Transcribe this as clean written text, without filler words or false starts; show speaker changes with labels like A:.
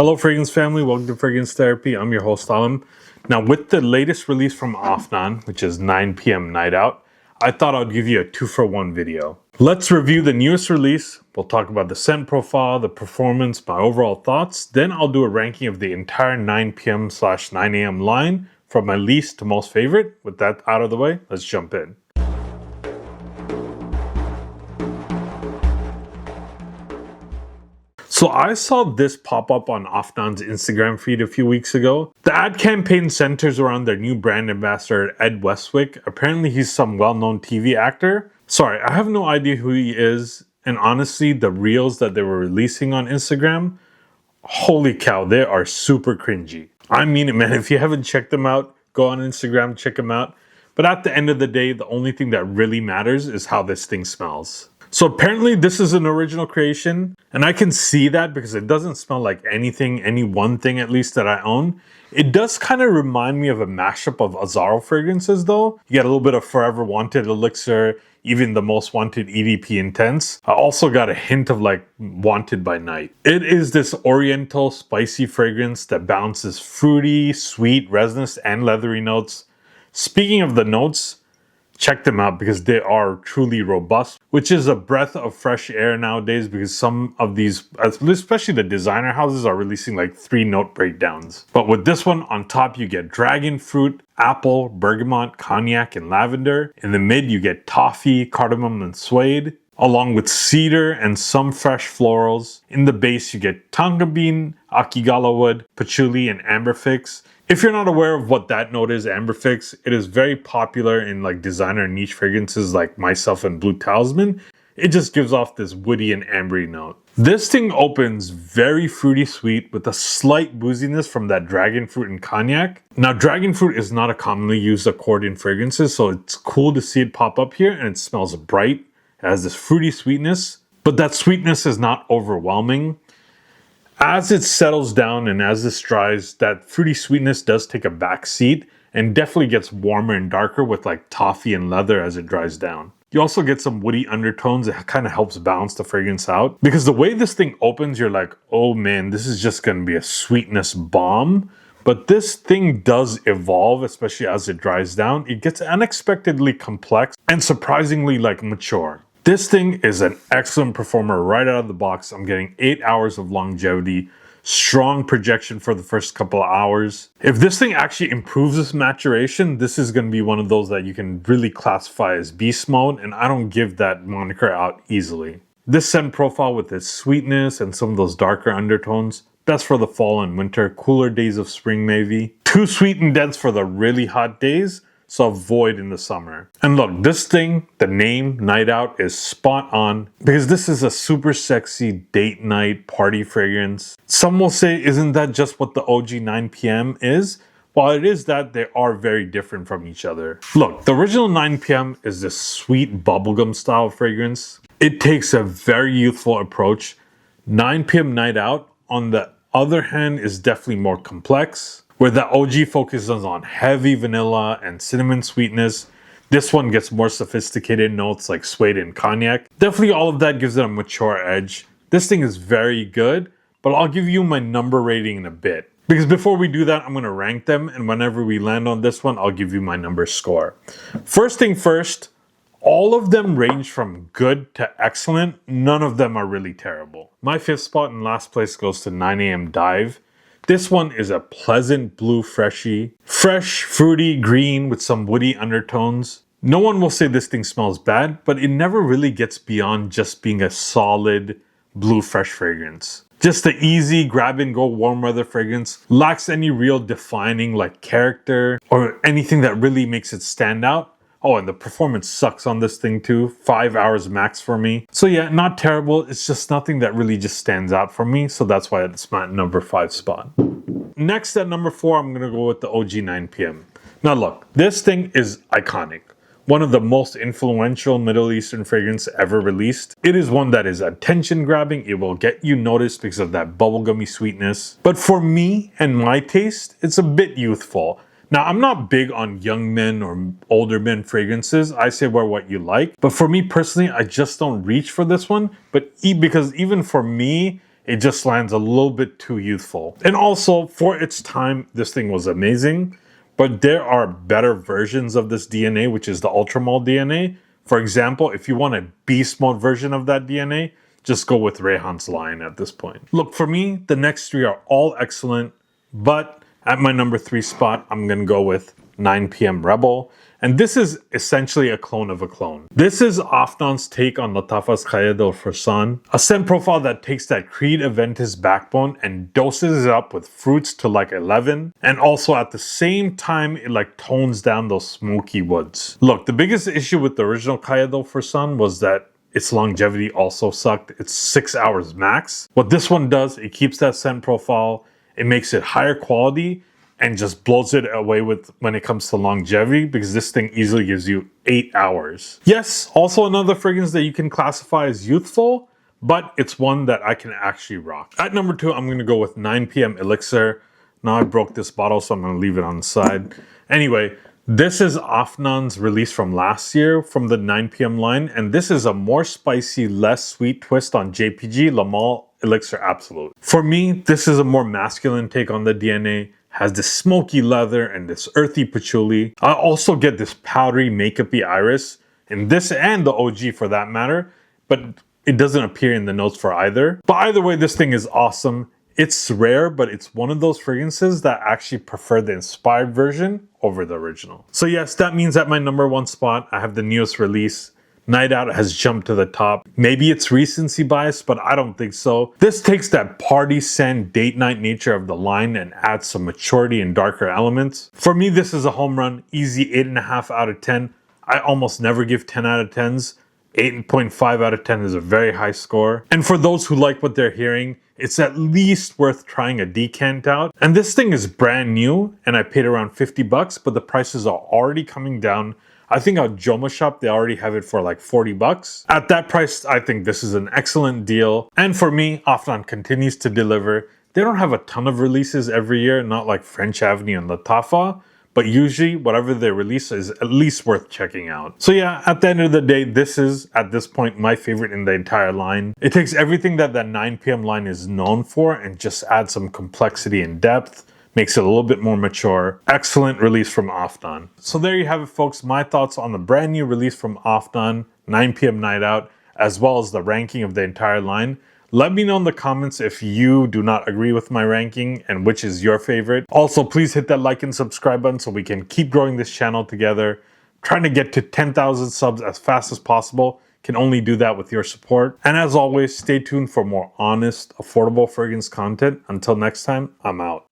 A: Hello Fragrance family, welcome to Fragrance Therapy. I'm your host Alam. Now with the latest release from Afnan, which is 9PM Night Out, I thought I'd give you a 2-for-1 video. Let's review the newest release. We'll talk about the scent profile, the performance, my overall thoughts. Then I'll do a ranking of the entire 9PM/9AM line from my least to most favorite. With that out of the way, let's jump in. So I saw this pop up on Afnan's Instagram feed a few weeks ago. The ad campaign centers around their new brand ambassador, Ed Westwick. Apparently he's some well-known TV actor. Sorry, I have no idea who he is. And honestly, the reels that they were releasing on Instagram, holy cow, they are super cringy. I mean it, man. If you haven't checked them out, go on Instagram, check them out. But at the end of the day, the only thing that really matters is how this thing smells. So apparently this is an original creation, and I can see that because it doesn't smell like anything, any one thing at least that I own. It does kind of remind me of a mashup of Azzaro fragrances though. You get a little bit of Forever Wanted Elixir, even the Most Wanted EDP Intense. I also got a hint of like Wanted by Night. It is this oriental spicy fragrance that balances fruity, sweet, resinous, and leathery notes. Speaking of the notes, check them out because they are truly robust, which is a breath of fresh air nowadays because some of these, especially the designer houses, are releasing like 3-note breakdowns. But with this one on top, you get dragon fruit, apple, bergamot, cognac, and lavender. In the mid, you get toffee, cardamom, and suede, along with cedar and some fresh florals. In the base, you get tonka bean, akigala wood, patchouli, and amberfix. If you're not aware of what that note is, amberfix, it is very popular in like designer niche fragrances like Myself and Blue Talisman. It just gives off this woody and ambery note. This thing opens very fruity sweet with a slight booziness from that dragon fruit and cognac. Now, dragon fruit is not a commonly used accord in fragrances, so it's cool to see it pop up here, and it smells bright. It has this fruity sweetness, but that sweetness is not overwhelming. As it settles down and as this dries, that fruity sweetness does take a back seat and definitely gets warmer and darker with like toffee and leather as it dries down. You also get some woody undertones that kind of helps balance the fragrance out. Because the way this thing opens, you're like, oh man, this is just going to be a sweetness bomb. But this thing does evolve, especially as it dries down. It gets unexpectedly complex and surprisingly like mature. This thing is an excellent performer right out of the box. I'm getting 8 hours of longevity, strong projection for the first couple of hours. If this thing actually improves its maturation, this is going to be one of those that you can really classify as beast mode, and I don't give that moniker out easily. This scent profile with its sweetness and some of those darker undertones, best for the fall and winter, cooler days of spring maybe. Too sweet and dense for the really hot days, so avoid in the summer. And look, this thing, the name Night Out, is spot on because this is a super sexy date night party fragrance. Some will say, isn't that just what the OG 9PM is? While it is that, they are very different from each other. Look, the original 9PM is this sweet bubblegum style fragrance. It takes a very youthful approach. 9PM Night Out, on the other hand, is definitely more complex. Where the OG focuses on heavy vanilla and cinnamon sweetness, this one gets more sophisticated notes like suede and cognac. Definitely all of that gives it a mature edge. This thing is very good, but I'll give you my number rating in a bit. Because before we do that, I'm going to rank them, and whenever we land on this one, I'll give you my number score. First thing first, all of them range from good to excellent. None of them are really terrible. My 5th spot and last place goes to 9AM Dive. This one is a pleasant blue freshie. Fresh, fruity, green with some woody undertones. No one will say this thing smells bad, but it never really gets beyond just being a solid blue fresh fragrance. Just the easy grab and go warm weather fragrance. Lacks any real defining like character or anything that really makes it stand out. Oh, and the performance sucks on this thing too. 5 hours max for me. So yeah, not terrible. It's just nothing that really just stands out for me. So that's why it's my number 5 spot. Next at number 4, I'm going to go with the OG 9PM. Now look, this thing is iconic. One of the most influential Middle Eastern fragrance ever released. It is one that is attention grabbing. It will get you noticed because of that bubblegummy sweetness. But for me and my taste, it's a bit youthful. Now, I'm not big on young men or older men fragrances. I say wear what you like. But for me personally, I just don't reach for this one. But because even for me, it just lands a little bit too youthful. And also, for its time, this thing was amazing, but there are better versions of this DNA, which is the Ultra Mall DNA. For example, if you want a beast mode version of that DNA, just go with Rayhan's line at this point. Look, for me, the next three are all excellent, but at my number 3 spot, I'm gonna go with 9PM Rebel. And this is essentially a clone of a clone. This is Afnan's take on Latafa's Kaya del Fursan, a scent profile that takes that Creed Aventus backbone and doses it up with fruits to like 11, and also at the same time it like tones down those smoky woods. Look, the biggest issue with the original Kaya del Fursan was that its longevity also sucked. It's 6 hours max. What this one does, it keeps that scent profile, it makes it higher quality, and just blows it away with when it comes to longevity, because this thing easily gives you 8 hours. Yes, also another fragrance that you can classify as youthful, but it's one that I can actually rock. At number 2, I'm gonna go with 9PM Elixir. Now I broke this bottle, so I'm gonna leave it on the side. Anyway, this is Afnan's release from last year from the 9PM line, and this is a more spicy, less sweet twist on JPG Le Male Elixir Absolute. For me, this is a more masculine take on the DNA. Has this smoky leather and this earthy patchouli. I also get this powdery makeup-y iris in this and the OG for that matter, but it doesn't appear in the notes for either. But either way, this thing is awesome. It's rare, but it's one of those fragrances that actually prefer the inspired version over the original. So yes, that means at my number 1 spot, I have the newest release. Night Out has jumped to the top. Maybe it's recency bias, but I don't think so. This takes that party scent, date night nature of the line and adds some maturity and darker elements. For me, this is a home run, easy 8.5 out of 10. I almost never give 10 out of 10s. 8.5 out of 10 is a very high score. And for those who like what they're hearing, it's at least worth trying a decant out. And this thing is brand new, and I paid around 50 bucks, but the prices are already coming down. I think at Joma Shop, they already have it for like 40 bucks. At that price, I think this is an excellent deal. And for me, Afnan continues to deliver. They don't have a ton of releases every year, not like French Avenue and Latafa, but usually whatever they release is at least worth checking out. So yeah, at the end of the day, this is, at this point, my favorite in the entire line. It takes everything that 9PM line is known for and just adds some complexity and depth. Makes it a little bit more mature. Excellent release from Afnan. So there you have it, folks. My thoughts on the brand new release from Afnan, 9PM Night Out, as well as the ranking of the entire line. Let me know in the comments if you do not agree with my ranking and which is your favorite. Also, please hit that like and subscribe button so we can keep growing this channel together. Trying to get to 10,000 subs as fast as possible. Can only do that with your support. And as always, stay tuned for more honest, affordable fragrance content. Until next time, I'm out.